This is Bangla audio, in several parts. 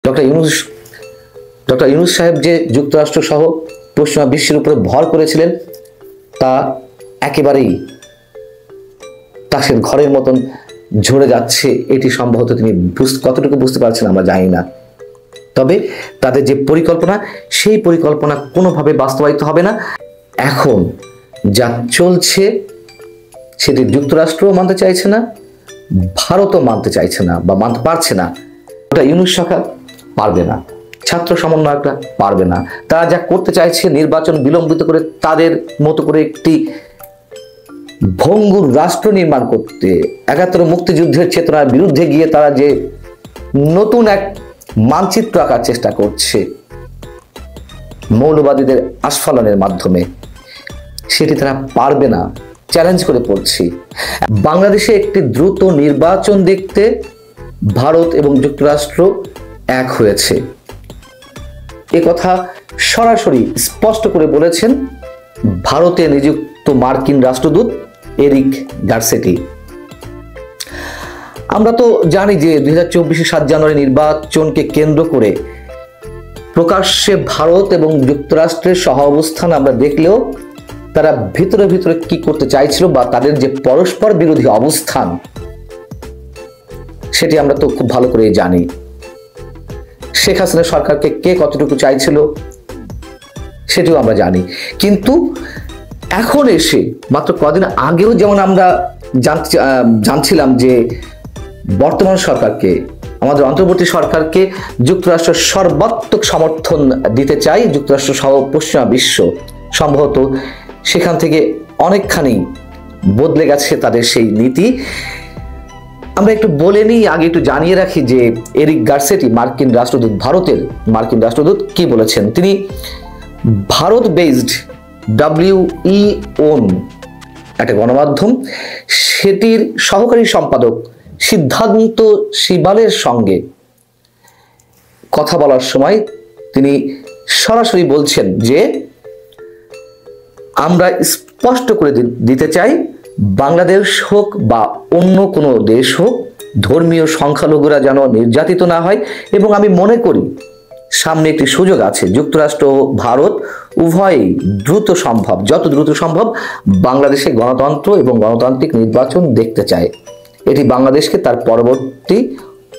ডক্টর ইউনূস সাহেব যে যুক্তরাষ্ট্র সহ পশ্চিমা বিশ্বের উপরে ভর করেছিলেন তা একেবারেই তাসের ঘরের মতন ঝরে যাচ্ছে। এটি সম্ভবত তিনি কতটুকু বুঝতে পারছেন আমরা জানি না। তবে তাদের যে পরিকল্পনা, সেই পরিকল্পনা কোনোভাবে বাস্তবায়িত হবে না। এখন যা চলছে সেটি যুক্তরাষ্ট্রও মানতে চাইছে না, ভারতও মানতে চাইছে না বা মানতে পারছে না। ওটা ইউনূস সরকার পারবে না, ছাত্র সমন্বয়করা পারবে না। তারা যা করতে চাইছে নির্বাচন বিলম্বিত করে তাদের মতো করে একটি ভঙ্গুর রাষ্ট্র নির্মাণ করতে, ৭১ মুক্তিযুদ্ধের চেতনার বিরুদ্ধে গিয়ে তারা যে নতুন এক মানচিত্র আঁকার চেষ্টা করছে মৌলবাদীদের আস্ফালনের মাধ্যমে, সেটি তারা পারবে না। চ্যালেঞ্জ করে পড়ছি। বাংলাদেশে একটি দ্রুত নির্বাচন দেখতে ভারত এবং যুক্তরাষ্ট্র এক হয়েছে, এ কথা সরাসরি স্পষ্ট করে বলেছেন ভারতে নিযুক্ত মার্কিন রাষ্ট্রদূত এরিক গারসেটি। আমরা তো জানি যে ২০২৪ ৭ জানুয়ারি নির্বাচনকে কেন্দ্র করে প্রকাশ্যে ভারত এবং যুক্তরাষ্ট্রের সহ অবস্থান আমরা দেখলেও তারা ভিতরে ভিতরে কি করতে চাইছিল বা তাদের যে পরস্পর বিরোধী অবস্থান সেটি আমরা তো খুব ভালো করে জানি। শেখ হাসিনা সরকারকে কে কতটুকু চাইছিল সেটিও আমরা জানি। কিন্তু এখন এসে মাত্র কদিন আগেও যেমন আমরা জানছিলাম যে বর্তমান সরকারকে, আমাদের অন্তর্বর্তী সরকারকে যুক্তরাষ্ট্র সর্বাত্মক সমর্থন দিতে চাই, যুক্তরাষ্ট্র সহ পশ্চিমা বিশ্ব। সম্ভবত সেখান থেকে অনেকখানি বদলে গেছে তাদের সেই নীতি। আমরা একটু বলে নিই, আগে একটু জানিয়ে রাখি যে এরিক গারসেটি মার্কিন রাষ্ট্রদূত, ভারতের মার্কিন রাষ্ট্রদূত কি বলেছেন। তিনি ভারত বেসড WEON একটা গণমাধ্যম, সেটির সহকারী সম্পাদক সিদ্ধান্ত শিবালের সঙ্গে কথা বলার সময় তিনি সরাসরি বলছেন যে আমরা স্পষ্ট করে দিতে চাই, বাংলাদেশ হোক বা অন্য কোনো দেশ হোক, ধর্মীয় সংখ্যালঘুরা যেন নির্যাতিত না হয়। এবং আমি মনে করি সামনে একটি সুযোগ আছে, যুক্তরাষ্ট্র ও ভারত উভয়ই যত দ্রুত সম্ভব বাংলাদেশে গণতন্ত্র এবং গণতান্ত্রিক নির্বাচন দেখতে চায়। এটি বাংলাদেশকে তার পরবর্তী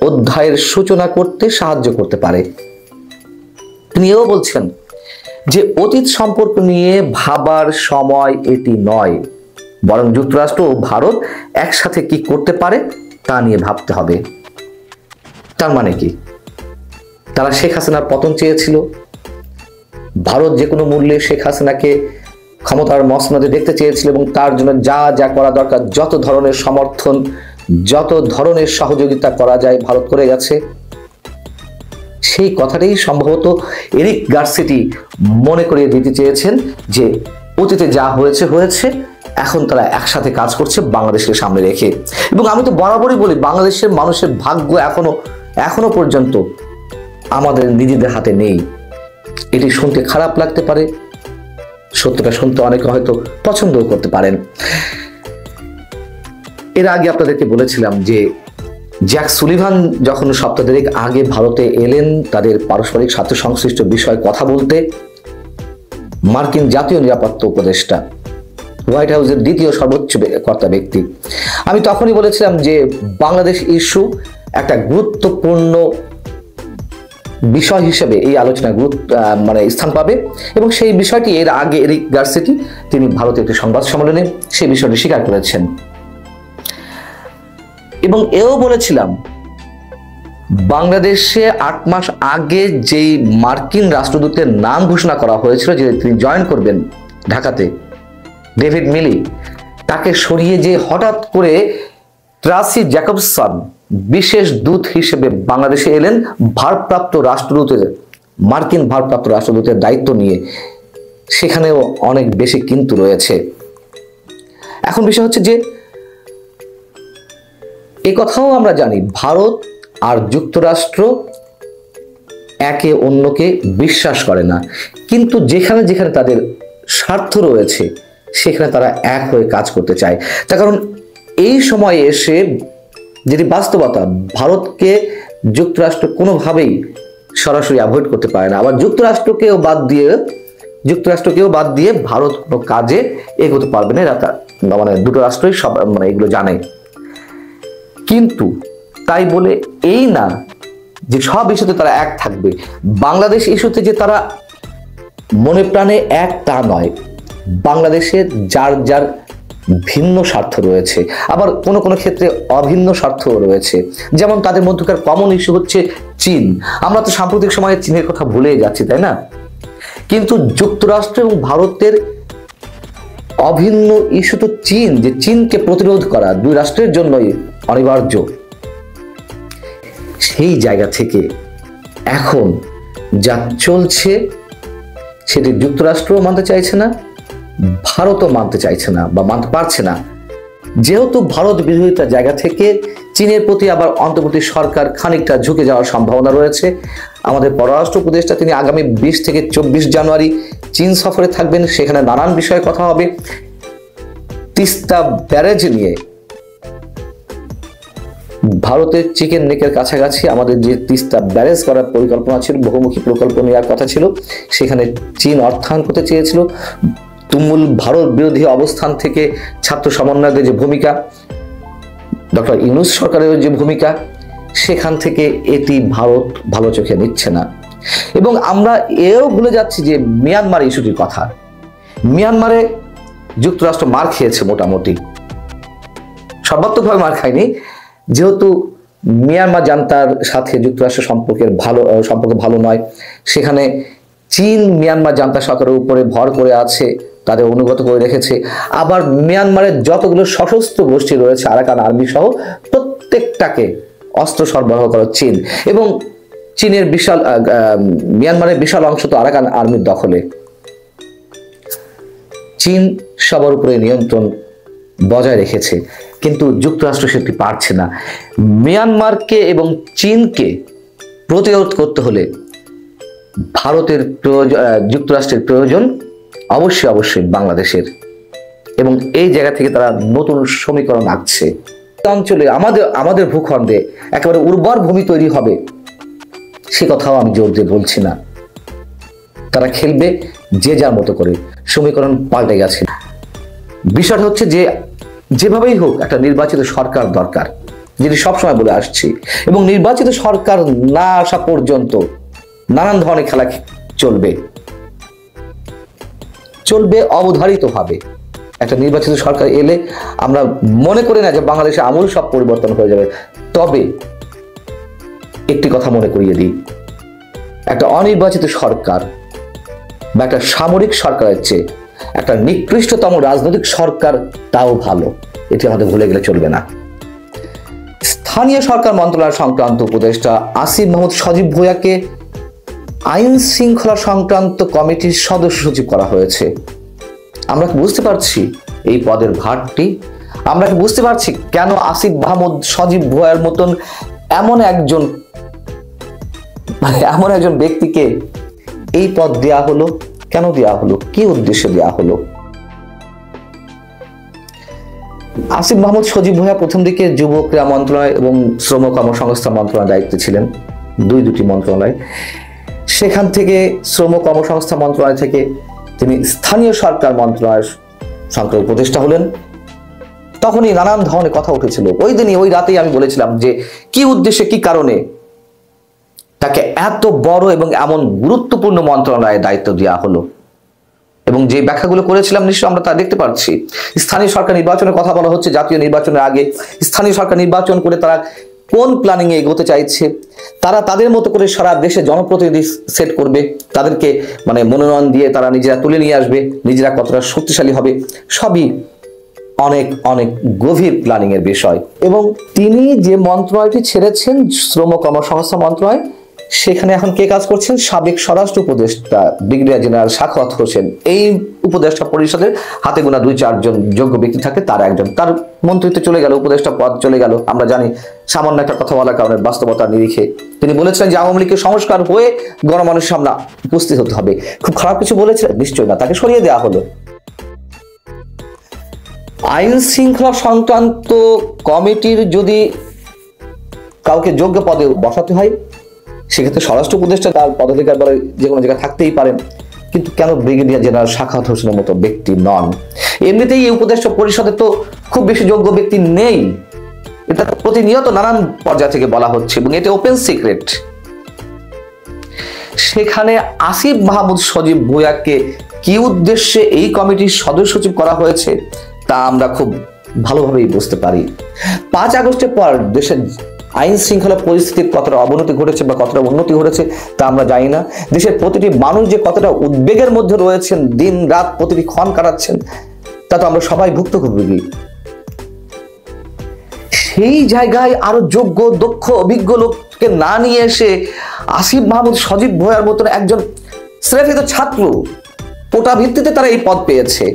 অধ্যায়ের সূচনা করতে সাহায্য করতে পারে। তিনি এও বলছেন যে অতীত সম্পর্ক নিয়ে ভাবার সময় এটি নয়, বরং যুক্তরাষ্ট্র ও ভারত একসাথে কি করতে পারে তা নিয়ে ভাবতে হবে। তার মানে কি, তারা শেখ হাসিনার পতন চেয়েছিল, ভারত যে কোনো মূল্যে শেখ হাসিনাকে ক্ষমতার মসনদে দেখতে চেয়েছিল এবং তার জন্য যা যা করা দরকার, যত ধরনের সমর্থন, যত ধরনের সহযোগিতা করা যায় ভারত করে গেছে। সেই কথাটাই সম্ভবত এরিক গারসেটি মনে করিয়ে দিতে চেয়েছেন যে অতীতে যা হয়েছে হয়েছে, এখন তারা একসাথে কাজ করছে বাংলাদেশকে সামনে রেখে। এবং আমি তো বরাবরই বলি, বাংলাদেশের মানুষের ভাগ্য এখনো পর্যন্ত আমাদের নিজেদের হাতে নেই। এটি শুনতে খারাপ লাগতে পারে, সত্যটা শুনতে অনেকে হয়তো পছন্দও করতে পারেন। এর আগে আপনাদেরকে বলেছিলাম যে জ্যাক সুলিভান যখন সপ্তাহখানেক আগে ভারতে এলেন তাদের পারস্পরিক স্বার্থ সংশ্লিষ্ট বিষয়ে কথা বলতে, মার্কিন জাতীয় নিরাপত্তা উপদেষ্টা, হোয়াইট হাউসের দ্বিতীয় সর্বোচ্চ কর্তা ব্যক্তি, আমি তখনই বলেছিলাম যে বাংলাদেশ ইস্যু একটা গুরুত্বপূর্ণ বিষয় হিসেবে এই আলোচনায় স্থান পাবে। এবং সেই বিষয়টি এর আগে এরিক গারসেটি তিনি ভারতের একটি সংবাদ সম্মেলনে সেই বিষয়টি স্বীকার করেছেন। এবং এও বলেছিলাম, বাংলাদেশে ৮ মাস আগে যেই মার্কিন রাষ্ট্রদূতের নাম ঘোষণা করা হয়েছিল যে তিনি জয়েন করবেন ঢাকাতে, ডেভিড মিলি, তাকে সরিয়ে যে হঠাৎ করে ট্রাসি জ্যাকবসন বিশেষ দূত হিসেবে বাংলাদেশে এলেন, মার্কিন ভারপ্রাপ্ত রাষ্ট্রদূতের দায়িত্ব নিয়ে, সেখানেও অনেক বেশি কিন্তু রয়েছে। এখন বিষয় হচ্ছে যে এ কথাও আমরা জানি ভারত আর যুক্তরাষ্ট্র একে অন্যকে বিশ্বাস করে না, কিন্তু যেখানে যেখানে তাদের স্বার্থ রয়েছে সেখানে তারা এক হয়ে কাজ করতে চায়। তার কারণ এই সময়ে এসে যেটি বাস্তবতা, ভারতকে যুক্তরাষ্ট্র কোনোভাবেই সরাসরি অ্যাভয়েড করতে পারে না। আবার যুক্তরাষ্ট্রকেও বাদ দিয়ে ভারত কোনো কাজে এগোতে পারবে না, এরা মানে দুটো রাষ্ট্রই সব মানে এগুলো জানে। কিন্তু তাই বলে এই না যে সব ইস্যুতে তারা এক থাকবে। বাংলাদেশ ইস্যুতে যে তারা মনে প্রাণে এক তা নয়, বাংলাদেশের যার যার ভিন্ন স্বার্থ রয়েছে, আবার কোনো কোনো ক্ষেত্রে অভিন্ন স্বার্থও রয়েছে। যেমন তাদের মধ্যকার কমন ইস্যু হচ্ছে চীন। আমরা তো সাম্প্রতিক সময়ে চীনের কথা ভুলে যাচ্ছি, তাই না? কিন্তু যুক্তরাষ্ট্র এবং ভারতের অভিন্ন ইস্যু তো চীন, যে চীনকে প্রতিরোধ করা দুই রাষ্ট্রের জন্যই অনিবার্য। সেই জায়গা থেকে এখন যা চলছে সেটি যুক্তরাষ্ট্রও মানতে চাইছে না, ভারতও মানতে চাইছে না বা মানতে পারছে না। যেহেতু ভারত বিরোধিতার জায়গা থেকে চীনের প্রতি আবার অন্তর্বর্তী সরকার খানিকটা ঝুঁকে যাওয়ার সম্ভাবনা রয়েছে। আমাদের পররাষ্ট্র উপদেষ্টা তিনি আগামী 20 থেকে 24 জানুয়ারি চীন সফরে থাকবেন, সেখানে নানান বিষয়ে কথা হবে। তিস্তা ব্যারেজ নিয়ে ভারতের চিকেন নেকের কাছাকাছি আমাদের যে তিস্তা ব্যারেজ করার পরিকল্পনা ছিল, বহুমুখী প্রকল্প নেওয়ার কথা ছিল, সেখানে চীন অর্থায়ন করতে চেয়েছিল। তুমুল ভারত বিরোধী অবস্থান থেকে ছাত্র সমন্বয়কের যে ভূমিকা, ডক্টর ইউনূস সরকারের যে ভূমিকা, সেখান থেকে এটি ভারত ভালো চোখে নিচ্ছে না। এবং আমরা এও ভুলে যাচ্ছি যে মিয়ানমার ইস্যুটির কথা। মিয়ানমারে যুক্তরাষ্ট্র মার খেয়েছে, মোটামুটি সর্বাত্মকভাবে মার খায়নি, যেহেতু মিয়ানমার জান্তার সাথে যুক্তরাষ্ট্রের সম্পর্ক ভালো নয়। সেখানে চীন মিয়ানমার জান্তা সরকারের উপরে ভর করে আছে, তাদের অনুগত করে রেখেছে। আবার মিয়ানমারের যতগুলো সশস্ত্র গোষ্ঠী রয়েছে, আরাকান আর্মি সহ, প্রত্যেকটাকে অস্ত্র সরবরাহ করে চীন। এবং চীনের মিয়ানমারের বিশাল অংশ তো আরাকান আর্মির দখলে। চীন সবার উপরে নিয়ন্ত্রণ বজায় রেখেছে, কিন্তু যুক্তরাষ্ট্র সেটি পারছে না। মিয়ানমারকে এবং চীনকে প্রতিরোধ করতে হলে ভারতের যুক্তরাষ্ট্রের প্রয়োজন অবশ্যই বাংলাদেশের। এবং এই জায়গা থেকে তারা নতুন সমীকরণ আঁকছে। অঞ্চলে আমাদের ভূখণ্ডে একেবারে উর্বর ভূমি তৈরি হবে, সে কথাও আমি জোর দিয়ে বলছি না। তারা খেলবে যে যার মতো করে, সমীকরণ পাল্টে গেছে। বিষয়টা হচ্ছে যে যেভাবেই হোক একটা নির্বাচিত সরকার দরকার, যেটি সবসময় বলে আসছি। এবং নির্বাচিত সরকার না আসা পর্যন্ত নানান ধরনের খেলা চলবে অবধারিতভাবে। একটা নির্বাচিত সরকার এলে আমরা মনে করি না যে বাংলাদেশে আমূল সব পরিবর্তন হয়ে যাবে। তবে একটি কথা মনে করিয়ে দিই, একটা অনির্বাচিত সরকার বা একটা সামরিক সরকারের চেয়ে একটা নিকৃষ্টতম রাজনৈতিক সরকার তাও ভালো, এটি আমাদের ভুলে গেলে চলবে না। স্থানীয় সরকার মন্ত্রণালয় সংক্রান্ত উপদেষ্টা আসিফ মাহমুদ সজীব ভূঁইয়াকে আইন শৃঙ্খলা সংক্রান্ত কমিটির সদস্য সচিব করা হয়েছে। আমরা কি বুঝতে পারছি এই পদের ভারটি? আমরা কি বুঝতে পারছি কেন আসিফ মাহমুদ সজীব ভূঁইয়ার মতন এমন একজন ব্যক্তিকে এই পদ দেয়া হলো? কেন দেয়া হলো? কি উদ্দেশ্যে দেয়া হলো? আসিফ মাহমুদ সজীব ভূঁইয়া প্রথম দিকে যুব ক্রীড়া মন্ত্রণালয় এবং শ্রম কর্মসংস্থান মন্ত্রণালয়ের দায়িত্বে ছিলেন, দুটি মন্ত্রণালয়। সেখান থেকে শ্রম কর্মসংস্থান মন্ত্রণালয় থেকে তিনি স্থানীয় সরকার মন্ত্রণালয়ের সংক্রান্ত উপদেষ্টা হলেন। তখনই নানান ধরনের কথা উঠেছিল। ওই রাতেই আমি বলেছিলাম যে কি উদ্দেশ্যে, কি কারণে তাকে এত বড় এবং এমন গুরুত্বপূর্ণ মন্ত্রণালয়ের দায়িত্ব দেওয়া হলো। এবং যে ব্যাখ্যাগুলো করেছিলাম নিশ্চয়ই আমরা তা দেখতে পাচ্ছি। স্থানীয় সরকার নির্বাচনের কথা বলা হচ্ছে, জাতীয় নির্বাচনের আগে স্থানীয় সরকার নির্বাচন করে তারা কোন প্ল্যানিং এ এগোতে চাইছে, তারা তাদের মতো করে সারা দেশে জনপ্রতিনিধি সেট করবে, তাদেরকে মনোনয়ন দিয়ে তারা নিজেরা তুলে নিয়ে আসবে, নিজেরা কতটা শক্তিশালী হবে, সবই অনেক অনেক গভীর প্ল্যানিং এর বিষয়। এবং তিনি যে মন্ত্রণালয়টি ছেড়েছেন, শ্রম কর্মসংস্থান মন্ত্রণালয়, সেখানে এখন কে কাজ করছেন? সাবেক স্বরাষ্ট্র উপদেষ্টা ব্রিগেডিয়ার জেনারেল সাখাওয়াত হোসেন। এই উপদেষ্টা পরিষদের হাতে গোনা 2-4 জন যোগ্য ব্যক্তি থাকে, তার একজন। তার মন্ত্রিত্ব চলে গেল, উপদেষ্টা পদ চলে গেল। আমরা জানি সামান্য একটা কথা বলার কারণে বাস্তবতার নিরিখে তিনি বলেছিলেন যে আওয়ামী লীগের সংস্কার হয়ে গণমানুষের সামনে উপস্থিত হতে হবে। খুব খারাপ কিছু বলেছিলেন? নিশ্চয়ই না, তাকে সরিয়ে দেওয়া হলো। আইন শৃঙ্খলা সংক্রান্ত কমিটির যদি কাউকে যোগ্য পদে বসাতে হয়, সেক্ষেত্রে স্বরাষ্ট্র উপদেষ্টা তার পদাধিকার বলে যে কোনো জায়গায় থাকতেই পারেন, কিন্তু কেন ব্রিগেডিয়ার জেনারেল সাখাওয়াত হোসেনের মতো ব্যক্তি নন? এমনিতেই এই উপদেষ্টা পরিষদে তো খুব বেশি যোগ্য ব্যক্তি নেই, এটা প্রতিনিয়ত নানান পর্যায় থেকে বলা হচ্ছে এবং এটা ওপেন সিক্রেট। সেখানে আসিফ মাহমুদ সজীব ভুঁইয়াকে কি উদ্দেশ্যে এই কমিটির সদস্য সচিব করা হয়েছে তা আমরা খুব ভালোভাবেই বুঝতে পারি। 5 আগস্টের পর দেশের আইন শৃঙ্খলা পরিস্থিতির কতটা অবনতি ঘটেছে বা কতটা উন্নতি ঘটেছে তা আমরা জানি না। দেশের প্রতিটি মানুষ যে কতটা উদ্বেগের মধ্যে রয়েছেন, দিন রাত প্রতিটি ক্ষণ কাটাচ্ছেন, তা তো আমরা সবাই ভুক্তভোগী। সেই জায়গায় আরো যোগ্য, দক্ষ, অভিজ্ঞ লোককে না নিয়ে এসে আসিফ মাহমুদ সজীব ভুঁইয়ার মতন একজন স্রেফিত ছাত্র, কোটা ভিত্তিতে তারা এই পদ পেয়েছে।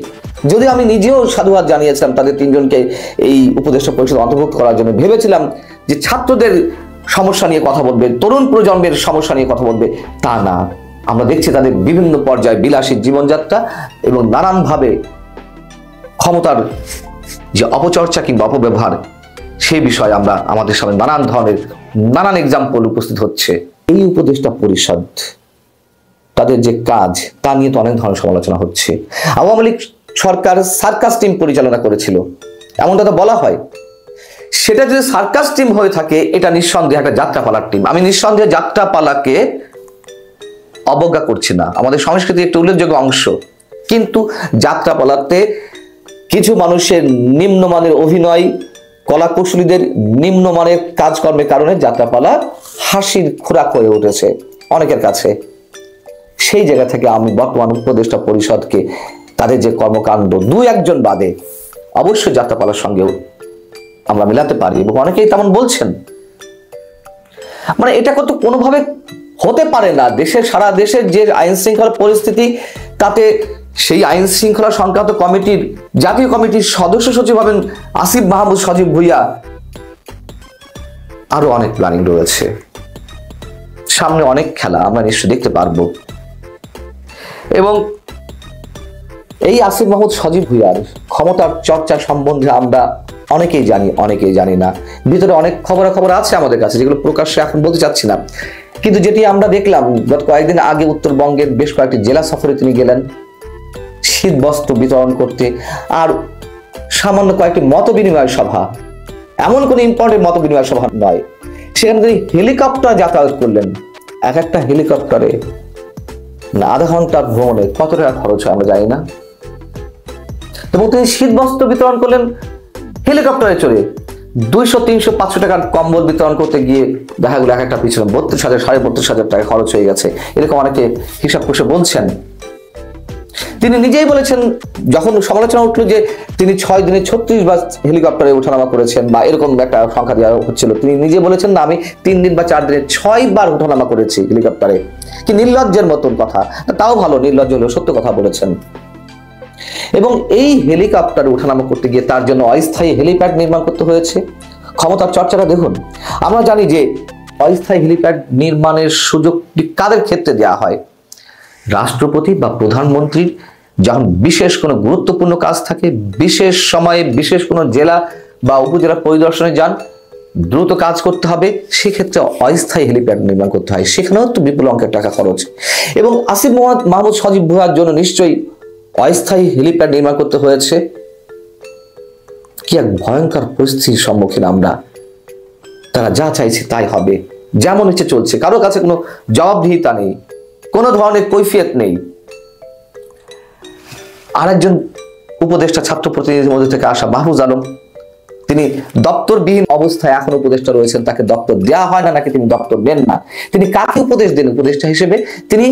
যদিও আমি নিজেও সাধুবাদ জানিয়েছিলাম তাদের 3 জনকে এই উপদেষ্টা পরিষদ অন্তর্ভুক্ত করার জন্য, ভেবেছিলাম যে ছাত্রদের সমস্যা নিয়ে কথা বলবে, তরুণ প্রজন্মের সমস্যা নিয়ে কথা বলবে, তা না। আমরা দেখছি তাদের বিভিন্ন পর্যায়ে বিলাসী জীবনযাত্রা এবং নানানভাবে ক্ষমতার যে অপচর্চা কিংবা অপব্যবহার, সেই বিষয়ে আমরা আমাদের সামনে নানান এক্সাম্পল উপস্থিত হচ্ছে। এই উপদেষ্টা পরিষদ তাদের যে কাজ তা নিয়ে তো অনেক ধরনের সমালোচনা হচ্ছে। আওয়ামী লীগ সরকার সার্কাস টিম পরিচালনা করেছিল, এমনটা তো বলা হয়। সেটা যদি সার্কাস টিম হয়ে থাকে, এটা নিঃসন্দেহে একটা যাত্রাপালার টিম। আমি নিঃসন্দেহে যাত্রাপালাকে অবজ্ঞা করছি না, আমাদের সংস্কৃতির একটা উল্লেখযোগ্য অংশ। কিন্তু যাত্রাপালাতে কিছু মানুষের নিম্নমানের অভিনয়, কলাকুশলীদের নিম্নমানের কাজকর্মের কারণে যাত্রাপালা হাসির খোরাক হয়ে উঠেছে অনেকের কাছে। সেই জায়গা থেকে আমি বর্তমান উপদেষ্টা পরিষদকে তাদের যে কর্মকাণ্ড 2-1 বাদে অবশ্যই যাত্রাপালার সঙ্গেও আমরা মিলাতে পারি এবং অনেকেই তেমন বলছেন। মানে এটা তো কোনোভাবে হতে পারে না। সারা দেশের যে আইন শৃঙ্খলা পরিস্থিতি, তাতে সেই আইন শৃঙ্খলা সংক্রান্ত কমিটির, জাতীয় কমিটির সদস্য সচিব হবেন আসিফ মাহমুদ সজীব ভুঁইয়া। আরো অনেক প্ল্যানিং রয়েছে, সামনে অনেক খেলা আমরা নিশ্চয়ই দেখতে পারবো। এবং এই আসিফ মাহমুদ সজীব ভুঁইয়ার ক্ষমতার চর্চা সম্বন্ধে আমরা অনেকেই জানি, অনেকেই জানি না। ভিতরে অনেক খবরাখবর আছে আমাদের কাছে, যেগুলো প্রকাশ্যে এখন বলতে চাচ্ছি না। কিন্তু যেটি আমরা দেখলাম গত কয়েকদিন আগে, উত্তরবঙ্গের বেশ কয়েকটি জেলা সফরে তিনি গেলেন শীত বস্ত্র বিতরণ করতে, আর সামান্য কয়েকটি মত বিনিময় সভা, এমন কোন ইম্পর্টেন্ট মত বিনিময় সভা নয়, সেখানে তিনি হেলিকপ্টার যাতায়াত করলেন। এক একটা হেলিকপ্টারে আধা ঘন্টার ভ্রমণে কত টাকা খরচ হয় আমরা জানি না। এবং তিনি শীত বস্ত্র বিতরণ করলেন হেলিকপ্টারে চড়ে। 200, 300, 500 টাকার কম্বল বিতরণ করতে গিয়ে দেখা গেল এক একটা পিছনে 32,000, 32,500 টাকা খরচ হয়ে গেছে, এরকম অনেকে হিসাব কষে বলছেন। তিনি নিজেই বলেছেন, যখন সমালোচনা উঠলো যে তিনি 6 দিনে 36 বার হেলিকপ্টারে ওঠানামা করেছেন বা এরকম একটা সংখ্যা দেওয়া হচ্ছিল, তিনি নিজে বলেছেন না, আমি 3 দিন বা 4 দিনে 6 বার ওঠানামা করেছি হেলিকপ্টারে। কি নির্লজ্জের মতন কথা, তাও ভালো, নির্লজ্জ হলেও সত্য কথা বলেছেন। এবং এই হেলিকপ্টারে ওঠানামা করতে গিয়ে তার জন্য অস্থায়ী হেলিপ্যাড নির্মাণ করতে হয়েছে। ক্ষমতার চর্চাটা দেখুন। আমরা জানি যে অস্থায়ী হেলিপ্যাড নির্মাণের সুযোগটি কাদের ক্ষেত্রে দেওয়া হয়? রাষ্ট্রপতি বা প্রধানমন্ত্রীর যখন বিশেষ কোনো গুরুত্বপূর্ণ কাজ থাকে, বিশেষ সময়ে বিশেষ কোনো জেলা বা উপজেলা পরিদর্শনে যান, দ্রুত কাজ করতে হবে, সেক্ষেত্রে অস্থায়ী হেলিপ্যাড নির্মাণ করতে হয়। সেখানেও তো বিপুল অঙ্কের টাকা খরচ। এবং আসিফ মাহমুদ সজীব ভুঁইয়ার জন্য নিশ্চয়ই অস্থায়ী হেলিপ্যাড নির্মাণ করতে হয়েছে। কি এক ভয়ঙ্কর পরিস্থিতির সম্মুখীন আমরা। তারা যা চাইছে তাই হবে, যেমন ইচ্ছে চলছে, কারো কাছে কোনো জবাবদিহিতা নেই, কোনো ধরনের কৈফিয়ত নেই। আরেকজন উপদেষ্টা ছাত্র প্রতিনিধির মধ্যে থেকে আসা মাহফুজ আলম, তিনি দপ্তরবিহীন অবস্থায় এখন উপদেষ্টা রয়েছেন, তাকে দপ্তর দেওয়া হয় না, নাকি তিনি দপ্তর নেন না। তিনি কাকে উপদেশ দেন উপদেষ্টা হিসেবে? তিনি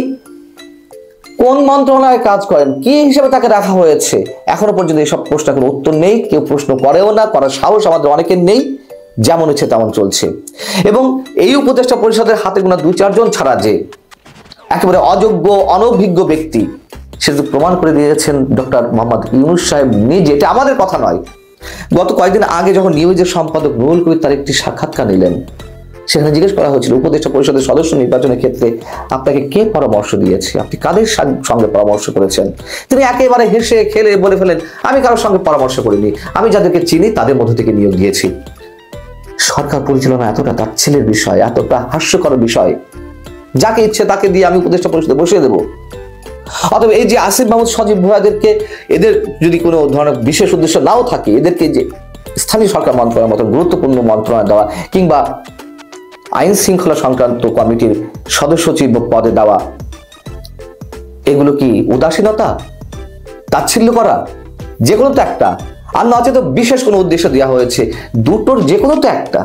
কোন মন্ত্রণালয়ে কাজ করেন, কি হিসেবে তাকে রাখা হয়েছে? এখনো পর্যন্ত এইসব প্রশ্নের কোনো উত্তর নেই, কেউ প্রশ্ন করেও না, করার সাহস আমাদের অনেকের নেই। যেমন ইচ্ছে তেমন চলছে। এবং এই উপদেষ্টা পরিষদের হাতে গোনা 2-4 জন ছাড়া যে একেবারে অযোগ্য, অনভিজ্ঞ ব্যক্তি, সেটা প্রমাণ করে দিয়েছেন ডক্টর মোহাম্মদ ইউনূস সাহেব নিজে। এটা আমাদের কথা নয়। গত কয়েকদিন আগে যখন নিউজের সম্পাদক রুহুল কবির তার একটি সাক্ষাৎকার নিলেন, সেখানে জিজ্ঞেস করা হয়েছিল উপদেষ্টা পরিষদের সদস্য নির্বাচনের ক্ষেত্রে আপনাকে কে পরামর্শ দিয়েছে, আপনি কাদের সঙ্গে পরামর্শ করেছেন? তিনি একেবারে হেসে খেলে বলে ফেলেন, আমি কারোর সঙ্গে পরামর্শ করিনি, আমি যাদেরকে চিনি তাদের মধ্যে থেকে নিয়োগ দিয়েছি। সরকার পরিচালনা এতটা তাচ্ছিল্যের বিষয়, এতটা হাস্যকর বিষয়, যাকে ইচ্ছে তাকে দিয়ে আমি উপদেষ্টা পরিষদে বসিয়ে দেবো। অথবা এই যে আসিফ মাহমুদ, সজীব ভুঁইয়াদেরকে, এদের যদি কোনো ধরনের বিশেষ উদ্দেশ্য নাও থাকে, এদেরকে যে স্থানীয় সরকার মন্ত্রণালয়ের মতো গুরুত্বপূর্ণ মন্ত্রণালয় দেওয়া, কিংবা আইন শৃঙ্খলা সংক্রান্ত কমিটির সদস্য সচিব পদে দেওয়া, এগুলো কি উদাসীনতা, তাচ্ছিল্য করা? যে কোনো তো একটা, আর নচেত বিশেষ কোনো উদ্দেশ্য দেওয়া হয়েছে, দুটোর যে কোনো তো একটা।